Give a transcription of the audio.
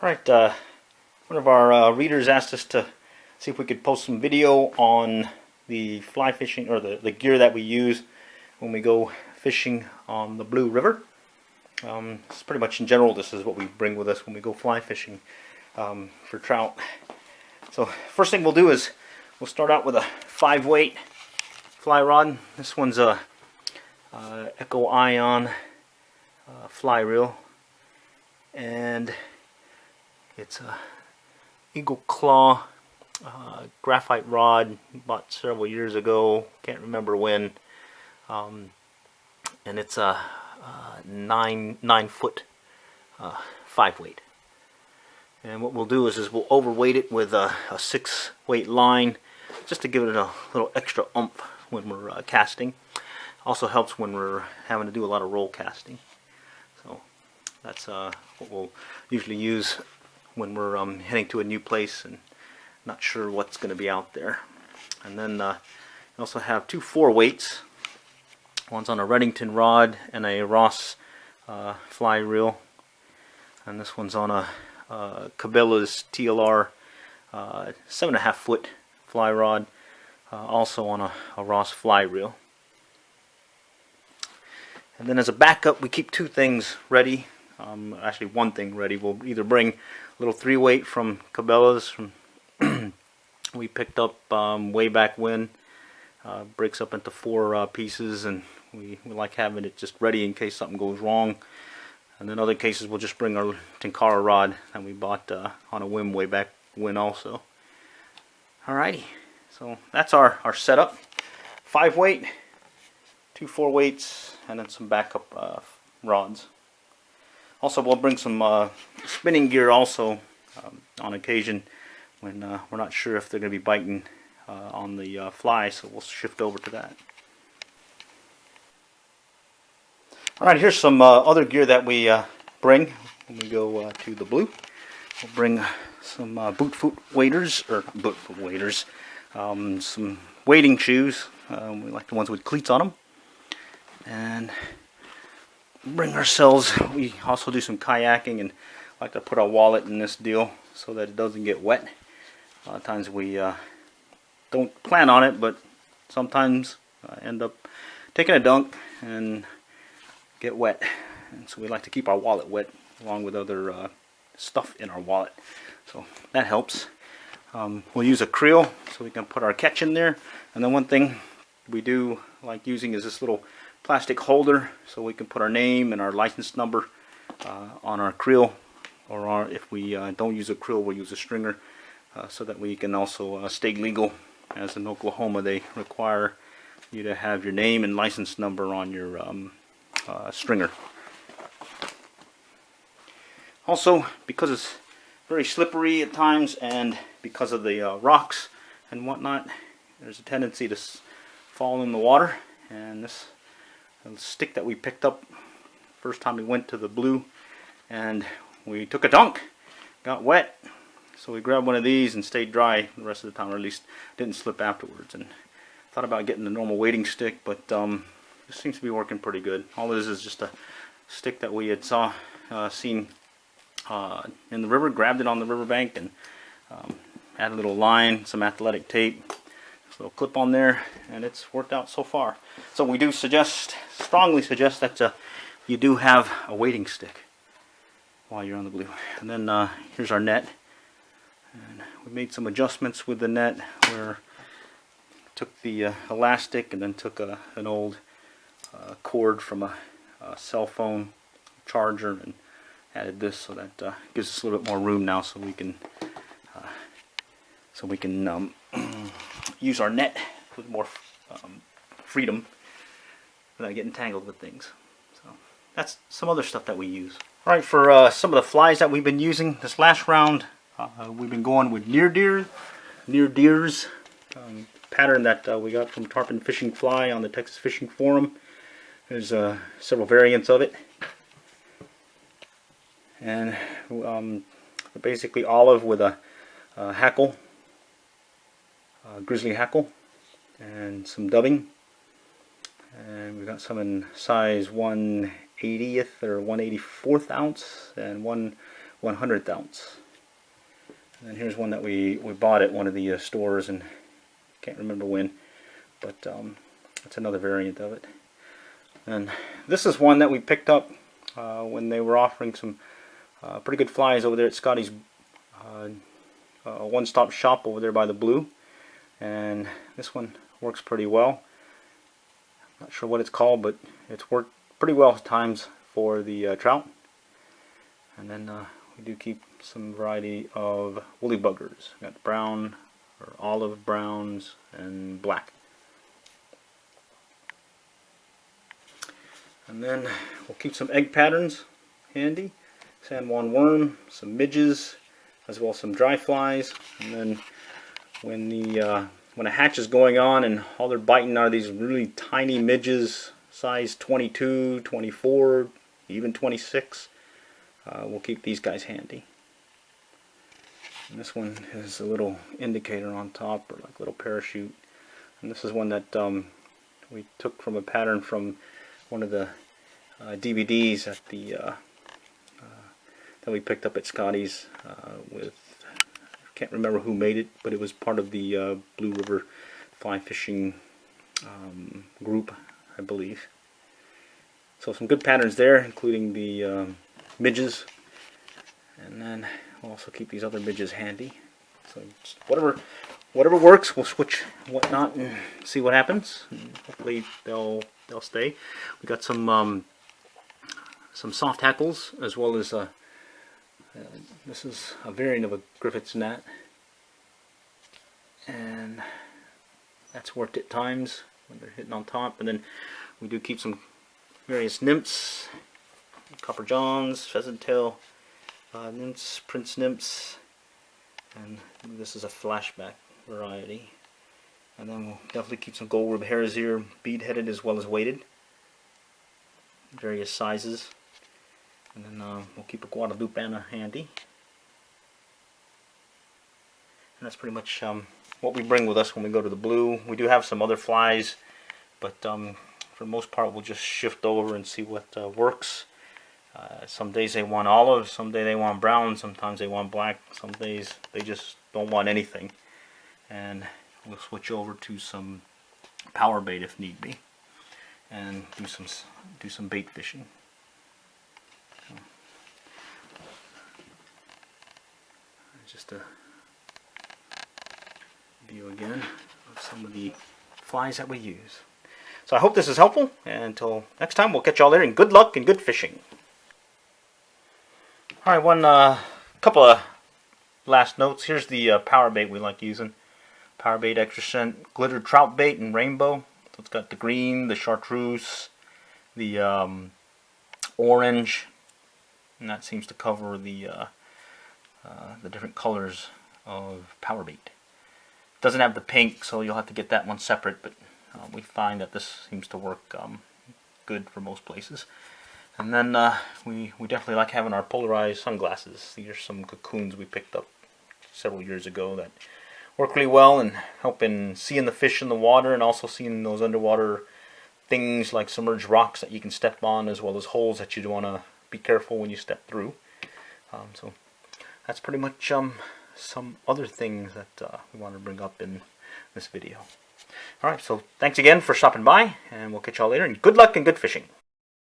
Alright, one of our readers asked us to see if we could post some video on the fly fishing, or the gear that we use when we go fishing on the Blue River. It's pretty much in general, this is what we bring with us when we go fly fishing for trout. So first thing we'll do is we'll start out with a 5-weight fly rod. This one's a Echo Ion fly reel, and it's a Eagle Claw graphite rod bought several years ago, can't remember when, and it's a 9-foot 5-weight. And what we'll do is we'll overweight it with a 6-weight line, just to give it a little extra oomph when we're casting. Also helps when we're having to do a lot of roll casting. So that's what we'll usually use when we're heading to a new place and not sure what's going to be out there. And then we also have two 4-weights. One's on a Redington rod and a Ross fly reel, and this one's on a Cabelas TLR 7.5-foot fly rod, also on a Ross fly reel. And then as a backup, we keep two things ready. Actually, one thing ready. We'll either bring a little 3-weight from Cabelas, we picked up way back when. Breaks up into 4 pieces, and we like having it just ready in case something goes wrong. And in other cases, we'll just bring our Tenkara rod that we bought on a whim way back when also. Alrighty, so that's our setup. 5-weight, 2 4-weights, and then some backup rods. Also, we'll bring some spinning gear also on occasion when we're not sure if they're going to be biting on the fly, so we'll shift over to that. Alright, here's some other gear that we bring when we go to the Blue. We'll bring some boot waders, some wading shoes. We like the ones with cleats on them. And bring ourselves, we also do some kayaking and like to put our wallet in this deal so that it doesn't get wet. A lot of times we don't plan on it, but sometimes end up taking a dunk and get wet, and so we like to keep our wallet wet along with other stuff in our wallet, so that helps. We'll use a creel so we can put our catch in there, and then one thing we do like using is this little plastic holder so we can put our name and our license number on our creel, or if we don't use a creel, we'll use a stringer so that we can also stay legal, as in Oklahoma they require you to have your name and license number on your stringer. Also, because it's very slippery at times and because of the rocks and whatnot, there's a tendency to fall in the water, and this stick that we picked up first time we went to the Blue, and we took a dunk, got wet, so we grabbed one of these and stayed dry the rest of the time, or at least didn't slip afterwards. And thought about getting the normal wading stick, but this seems to be working pretty good. All this is just a stick that we had seen in the river, grabbed it on the riverbank, and added a little line, some athletic tape, a little clip on there, and it's worked out so far. So we do strongly suggest that you do have a wading stick while you're on the Blue. And then here's our net, and we made some adjustments with the net where took the elastic and then took an old cord from a cell phone charger and added this, so that gives us a little bit more room now, so we can use our net with more freedom without getting tangled with things. So that's some other stuff that we use. Alright, for some of the flies that we've been using this last round, we've been going with near deers pattern that we got from Tarpon Fishing Fly on the Texas Fishing Forum. There's several variants of it, and basically olive with a hackle, grizzly hackle, and some dubbing. And we got some in size 1/80th or 1/84th ounce, and one 1/100th ounce. And then here's one that we bought at one of the stores, and can't remember when, but that's another variant of it. And this is one that we picked up when they were offering some pretty good flies over there at Scotty's one-stop shop over there by the Blue. And this one works pretty well. Not sure what it's called, but it's worked pretty well at times for the trout. And then we do keep some variety of woolly buggers. We got brown or olive browns and black. And then we'll keep some egg patterns handy. San Juan worm, some midges, as well as some dry flies. And then when a hatch is going on and all they're biting are these really tiny midges, size 22, 24, even 26, we'll keep these guys handy. And this one has a little indicator on top, or like a little parachute. And this is one that we took from a pattern from one of the DVDs at the that we picked up at Scotty's with, I can't remember who made it, but it was part of the Blue River fly fishing group, I believe. So some good patterns there, including the midges, and then we'll also keep these other midges handy. So just whatever works, we'll switch whatnot and see what happens. And hopefully they'll stay. We got some soft hackles, as well as this is a variant of a Griffith's gnat, and that's worked at times when they're hitting on top. And then we do keep some various nymphs, copper johns, pheasant tail nymphs, prince nymphs, and this is a flashback variety. And then we'll definitely keep some gold rib hare's ear, bead headed as well as weighted, various sizes. And then we'll keep a Guadalupana handy. And that's pretty much what we bring with us when we go to the Blue. We do have some other flies, but for the most part we'll just shift over and see what works. Some days they want olive, some days they want brown, sometimes they want black, some days they just don't want anything. And we'll switch over to some power bait if need be, and do some bait fishing. Just a view again of some of the flies that we use. So I hope this is helpful, and until next time, we'll catch y'all later, and good luck and good fishing. Alright, one couple of last notes. Here's the power bait we like using. Power bait extra scent glittered trout bait in rainbow. So it's got the green, the chartreuse, the orange, and that seems to cover the different colors of power bait. It doesn't have the pink, so you'll have to get that one separate, but we find that this seems to work good for most places. And then we definitely like having our polarized sunglasses. These are some cocoons we picked up several years ago that work really well and help in seeing the fish in the water, and also seeing those underwater things like submerged rocks that you can step on, as well as holes that you want to be careful when you step through. So that's pretty much some other things that we want to bring up in this video. Alright, so thanks again for stopping by, and we'll catch y'all later, and good luck and good fishing.